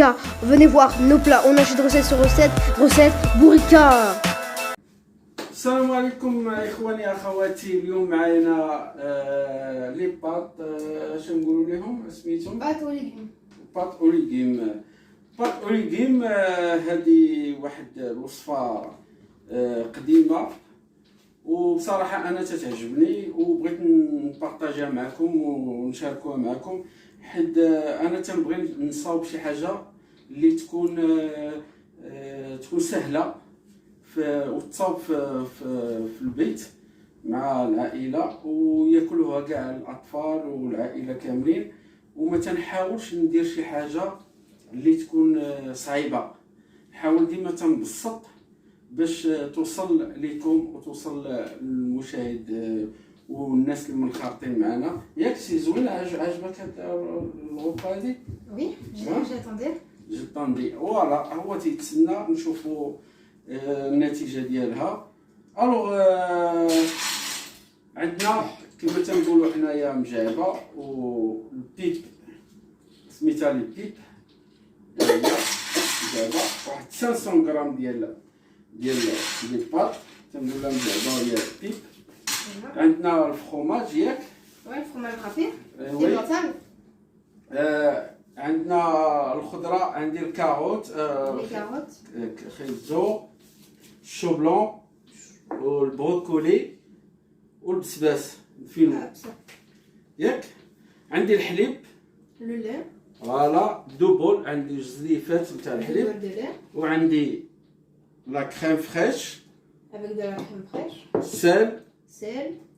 Bourrica. Venez voir nos plats, on enchaîne recette sur recette Bourrica. السلام عليكم اخواني اخواتي. اليوم معانا لي بات اش نقولوا لهم سميتهم بات اوريغيم. بات اوريغيم هذه واحد الوصفه قديمه وبصراحه انا تتعجبني وبغيت نبارطاجيها معكم ونشاركوها معكم، حيت انا تنبغي نصاوب شي حاجه اللي تكون سهله وتصاوب في البيت مع العائله وياكلوها كاع الاطفال والعائله كاملين، وما تنحاولش ندير شي حاجه اللي تكون صعيبه. نحاول ديما تنبسط باش توصل لكم وتوصل للمشاهد والناس اللي منخرطين معنا. ياك سي زوين؟ عجبك هاد الغرفه هادي؟ وي جيتاندي فوالا، هو تيتسنى نشوفوا النتيجه ديالها. الوغ عندنا كما تنقولوا حنايا مجعبه والبيب سميتها لي بيب، مجعبه واحد 500 غرام ديال لي بات تنقولها مجعبه هي البيب. عندنا الفخوماج ياك؟ وي الفخوماج رافيق وي. عندنا الخضره، عندي الكاروت، خيزو، الشو بلون والبروكولي والبسباس الفينو ياك. عندي الحليب لو لي فوالا دوبل، عندي جوج ليفات نتاع الحليب، وعندي لا كريم فريش افيك دو لا كريم فريش، السال،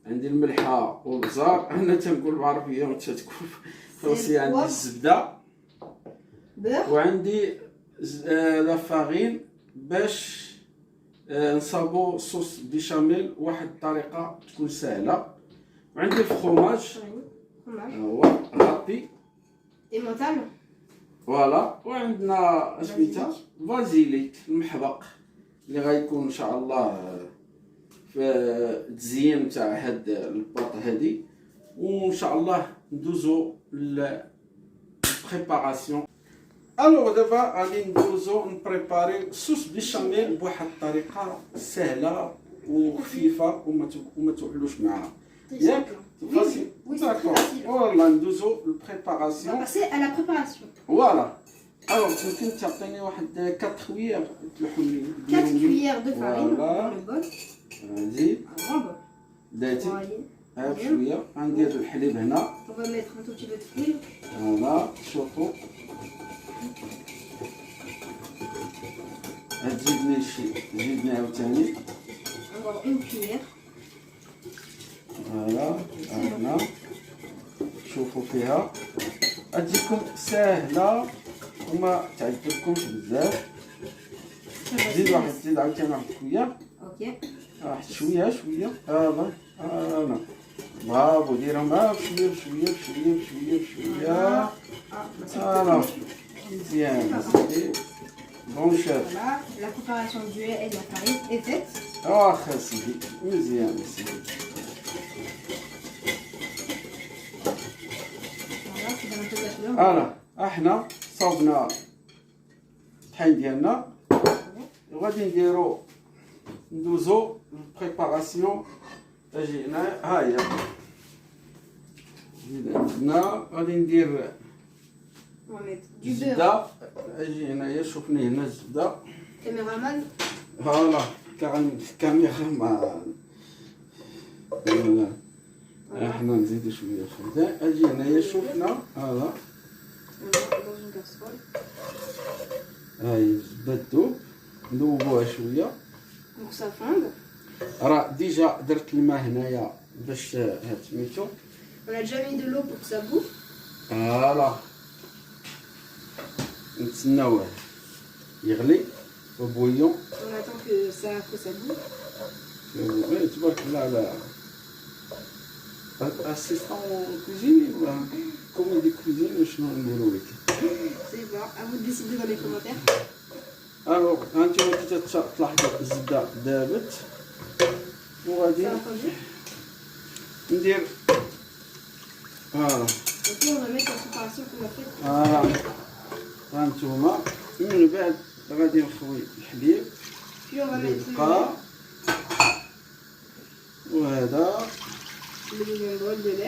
عندي الملحه والبزار. انا تنقول بالعربيه وانت تقول فرنسيه. عندي الزبده وعندي لا فارين باش نصاوبو صوص بيشاميل واحد الطريقه تكون سهله. وعندي الفخوماج هو غابي فوالا. وعندنا سميتها بازيليك المحبق اللي غيكون ان شاء الله في التزيين تاع هاد الباط هادي. وان شاء الله ندوزو للبريباراسيون. الوغ دابا غادي ندوزو نبريباري صوص بيشاميل بواحد الطريقه سهله وخفيفه وما توحلوش معاها ياك. فاسي داكور فوالا ندوزو للبريباراسيون. باسي على بريباراسيون فوالا. الوغ ممكن تعطيني واحد 4 خويير تلوحهم لي 4 cuillères de farine dans le bol. زيد Grand داتي شويه. غندير الحليب هنا. On va mettre un tout petit peu de huile. فوالا شوفوا تزيدني زيدني عاوتاني. Encore une cuillère. فوالا هنا شوفوا فيها تجيكم ساهله وما تعذبكمش بزاف. زيد عاوتاني واحد شويه. اوكي واحد شويه هذا برافو. ديرهم بشويه فوالا مزيان. بون شاف. Voilà, la préparation du lait et de la farine est faite. واخا سيدي مزيان سيدي. Voilà, c'est dans un peu de la couleur. فوالا احنا صوبنا الطحين ديالنا وغادي ندوزو للبريباراسيون. اجي هنا ها هي عندنا غادي ندير On va mettre du beurre. الزبده. اجي هنايا شوفني هنا الزبده. Caméraman. فوالا الكاميرا مع فوالا. احنا نزيدو شويه خبزه. اجي هنايا شوفنا هذا On va mettre dans une casserole. هاي الزبده تذوب نذوبوها شويه. Pour que ça fonde. راه ديجا درت الماء هنايا باش هاد سميتو. On a déjà mis de l'eau pour que ça bouffe. فوالا نتسناوه يغلي وبويون. On attend que ça bouffe. تبارك الله على اسيستون كوزيني ولا كوميدي كوزيني شنو نديرو لك. C'est bon, à vous de décider dans les commentaires. الوغ هانتوما كي تلاحظوا الزبده دابت وغادي Ça a fondu. ندير فوالا. Donc là, on va mettre la préparation qu'on a faite. فوالا هانتوما من بعد غادي نخوي الحليب اللي بقى، وهذا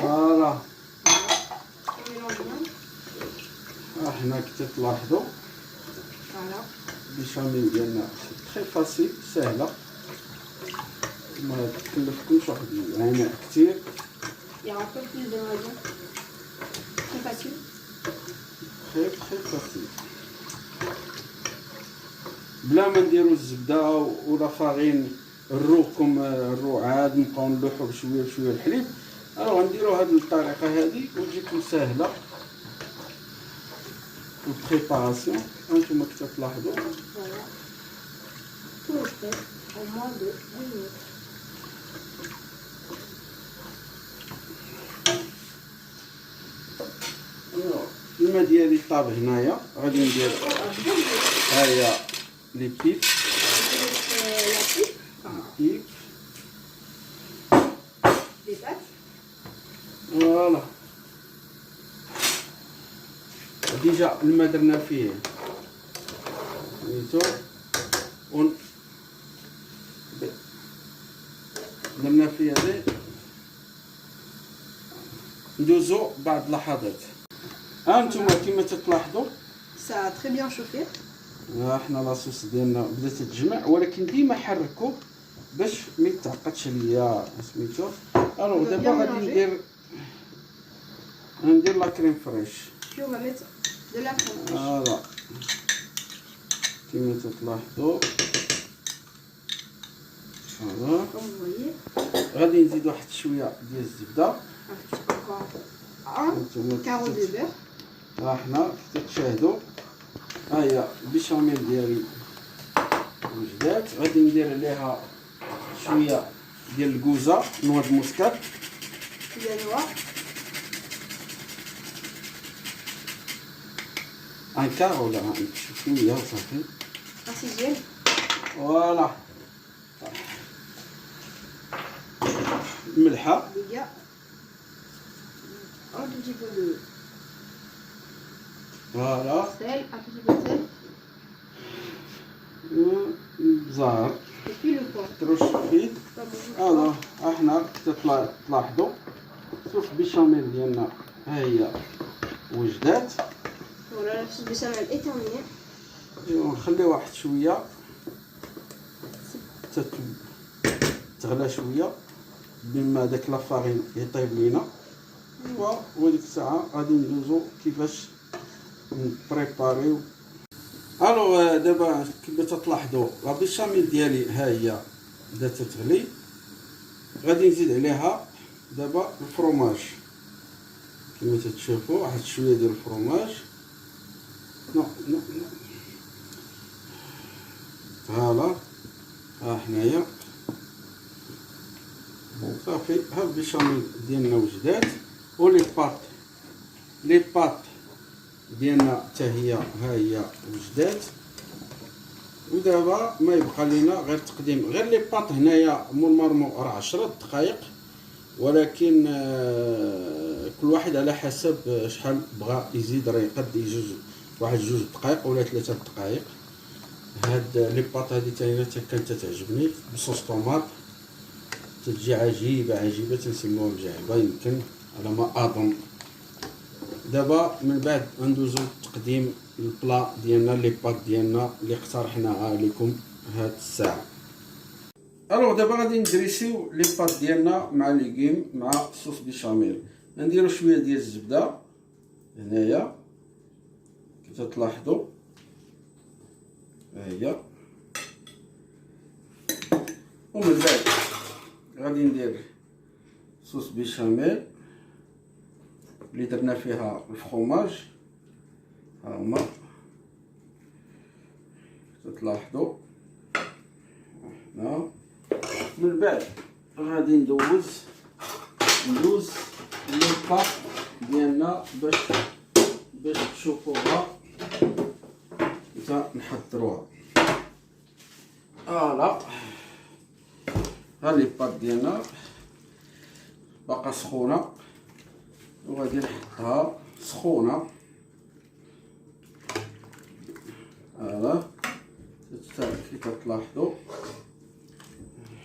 فوالا. حنا كي تلاحظوا البيشاميل ديالنا تري فاسيل سهله، ما تكلفكمش واحد العناء كثير. تري فاسيل بلا ما نديرو الزبده ولا فاغين الروكم الرو عاد نبقاو نلوحو بشويه بشويه الحليب. غنديرو هاد الطريقه هادي وتجيكم ساهله البريباراسيون. هانتوما كي تلاحظوا الماء ديالي طاب هنايا، غادي ندير هاهي لي بيب فوالا. ديجا الماء درنا فيه نيتو درنا فيه هذه، ندوزو بعد لحظات. هانتوما كيما تلاحظوا Ça a très bien chauffé. حنا لاصوص ديالنا بدات تتجمع، ولكن ديما حركو باش ما يتعقدش ليا سميتو. دابا غادي ندير لا كريم فريش. Puis on va mettre de la crème. فوالا كيما تلاحظوا فوالا. Comme vous voyez. غادي نزيد واحد شويه ديال الزبده. Un carreau de beurre. حنا تشاهدوا هيا البيشاميل ديالي وجدات. غادي ندير عليها شويه ديال الكوزه نوع الموسكات. ان كار ولا شويه وصافي. Un 6e. فوالا ملحه. Un tout petit peu de فوالا sel, un petit peu de sel. زهر Et puis le poivre. تروش خفيف. احنا تلاحظوا صوص بيشاميل ديالنا ها هي وجدات. Voilà, la sauce béchamel est terminée. ونخليو واحد شويه تغلى شويه بما داك لافارين يطيب لينا. وديك الساعه غادي ندوزو كيفاش نبريباريو. دابا كيما تلاحظوا لا بيشاميل ديالي ها هي بدات تغلي. غادي نزيد عليها دابا الفرomage كيما تشوفوا واحد شويه ديال الفرomage. نو فوالا حنايا صافي. ها البيشاميل ديالنا وجدات، ولي باط ديالنا حتى هي ها هي وجدات. ودابا ما يبقى لينا غير تقديم. غير لي باط هنايا مول مرمو راه 10 دقائق، ولكن كل واحد على حسب شحال بغى يزيد، راه يقد يجوز واحد 2 دقائق ولا 3 دقائق. هاد لي باط هادي تاهي كانت تعجبني بصوص طوماط، تجي عجيبه تنسموها مجعبه يمكن على ما اظن. دابا من بعد ندوزو تقديم البلا ديالنا لي باط ديالنا اللي اقترحناها لكم هاد الساعه. دابا غادي ندريسيو لي باط ديالنا مع ليغيم مع صوص بيشاميل. نديرو شويه ديال الزبده هنايا كي تلاحظوا ها هي. ومن بعد غادي ندير صوص بيشاميل اللي درنا فيها الفرomage. ها هما تلاحظوا هنا. من بعد غادي ندوز لي باط ديالنا باش تشوفوها حتى نحضروها. ها لي باط ديالنا باقا سخونه، وغادي نحطها سخونه فوالا كي تلاحظوا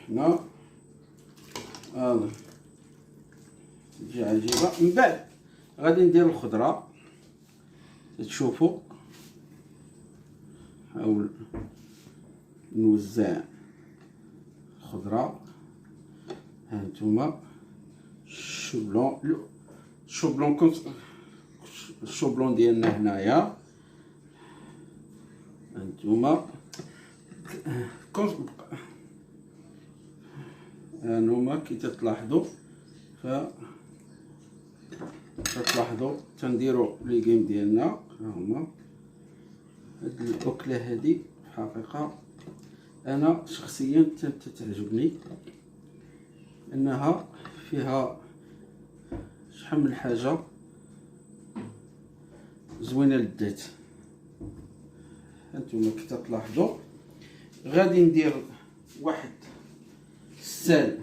هنا فوالا تجي عجيبه. من بعد غادي ندير الخضره، تشوفوا نحاول نوزع الخضره. هانتوما الشوبلون ديالنا هنايا. هانتوما هانوما كي تلاحظوا تلاحظوا تنديروا ليغيم ديالنا. ها هما هاد الاكله هادي في الحقيقه انا شخصيا تعجبني، انها فيها شحال من حاجه زوينه للذات. هانتوما كي تلاحظوا غادي ندير واحد السال،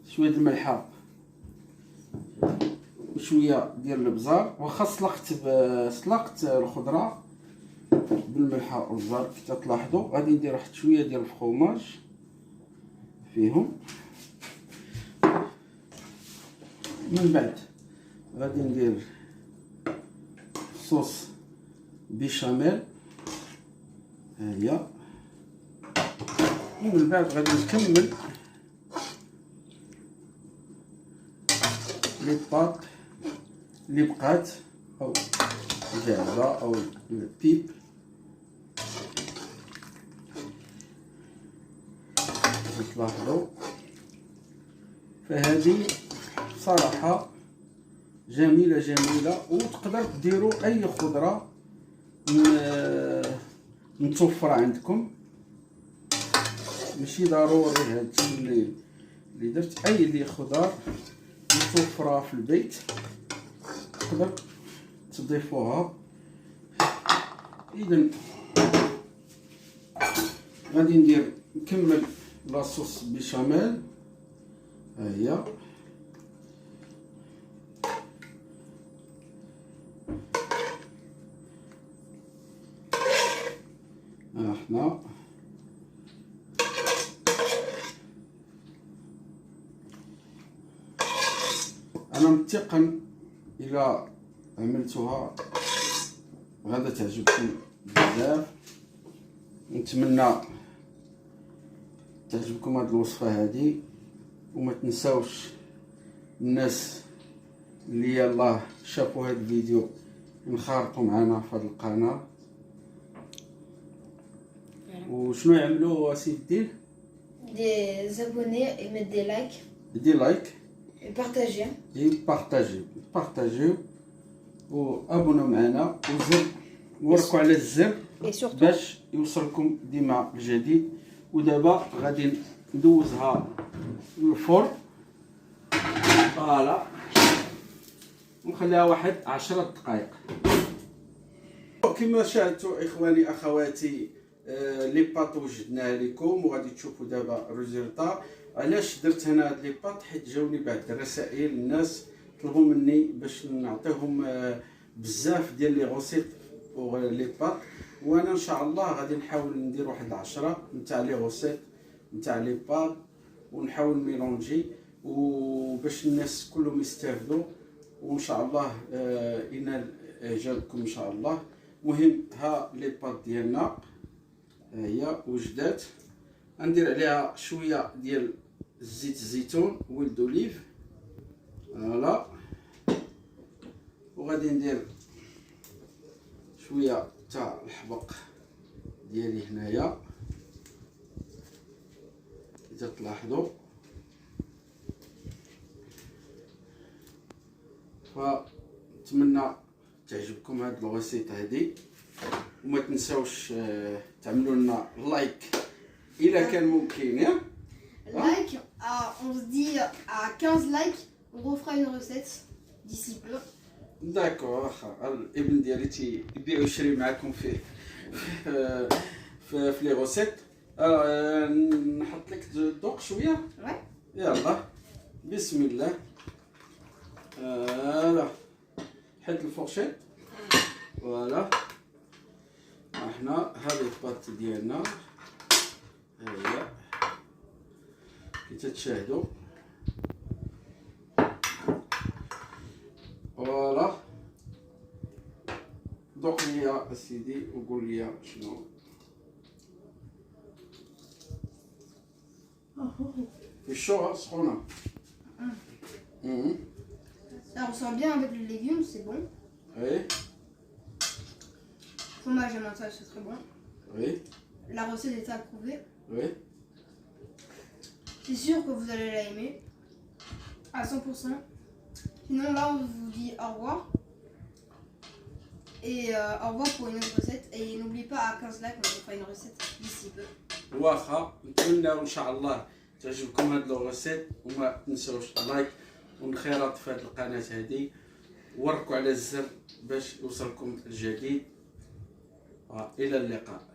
شويه د الملحه وشويه ديال البزار. واخا سلقت الخضره بالملحه والبزار كي تلاحظوا غادي ندير واحد شويه ديال الفرomاج فيهم. من بعد غادي ندير صوص بيشاميل، ها هي. ومن بعد غادي نكمل لي باط اللي بقات او جاهزه او البيب. تلاحظوا فهذه صراحه جميله وتقدر ديروا اي خضره متوفره عندكم، ماشي ضروري هادشي اللي درت. اي اللي خضار متوفره في البيت تقدر تضيفوها. اذا غادي نكمل لاصوص بيشاميل، ها هي. احنا انا متيقن الى عملتوها غادا تعجبكم بزاف. نتمنى تعجبكم هاد الوصفه هادي، وما تنساوش الناس اللي يلاه شافوا هاد الفيديو ينخرطوا معنا في هاد القناه. وشنو يعملوا سي الدين؟ Des abonnés et mettre des likes. دي لايك Et partager. بارطاجيو وابونوا معنا وركوا على الزر Et surtout, باش يوصلكم ديما الجديد. ودابا غادي ندوزها للفرن، فوالا، ونخليها واحد 10 دقائق. كما شاهدتوا اخواني اخواتي لي باط وجدناها لكم، وغادي تشوفوا دابا الريزلطا. علاش درت هنا هاد لي باط؟ حيت جاوني بعض الرسائل، الناس طلبوا مني باش نعطيهم بزاف ديال لي غوسيط لي باط، وانا ان شاء الله غادي نحاول ندير واحد 10 نتاع لي غوسيط نتاع لي باط، ونحاول ميلونجي وباش الناس كلهم يستافدوا، وان شاء الله ينال اعجابكم ان شاء الله. مهم ها لي باط ديالنا، ها هي وجدات. غندير عليها شويه ديال زيت الزيتون ولد اوليف، فوالا، وغادي ندير شويه تاع الحبق ديالي هنايا كي تلاحظوا. فنتمنى تعجبكم هاد الوصيط هادي، وما تنساوش تعملوا لنا لايك الا كان ممكن. يا like, on se dit à 15 likes, on refera une recette d'ici peu. داكور. الابن ديالي تيبيع ويشري معكم في لي غوسيت. نحط لك الذوق شويه. يلا بسم الله. فوالا، حيد الفورشيت. فوالا، احنا هذه الباط ديالنا ها هي كي تتشاهدوا. فوالا دوق ليا اسيدي وقول لي شنو في الشو سخونه. Ça ressort bien avec les légumes, c'est bon. Oui, Fromage et mental, c'est très bon. oui, La recette est approuvée. oui. C'est sûr que vous allez la aimer à 100%. Sinon, là, on vous dit au revoir. Et au revoir pour une autre recette. Et n'oubliez pas, à 15 likes, on vous fera une recette d'ici peu. واخا نتمنى ان شاء الله تعجبكم هاد الغسيل، وما تنسوش اللايك والانخراط في هاد القناه هادي، وركوا على الزر باش يوصلكم الجديد. الى اللقاء.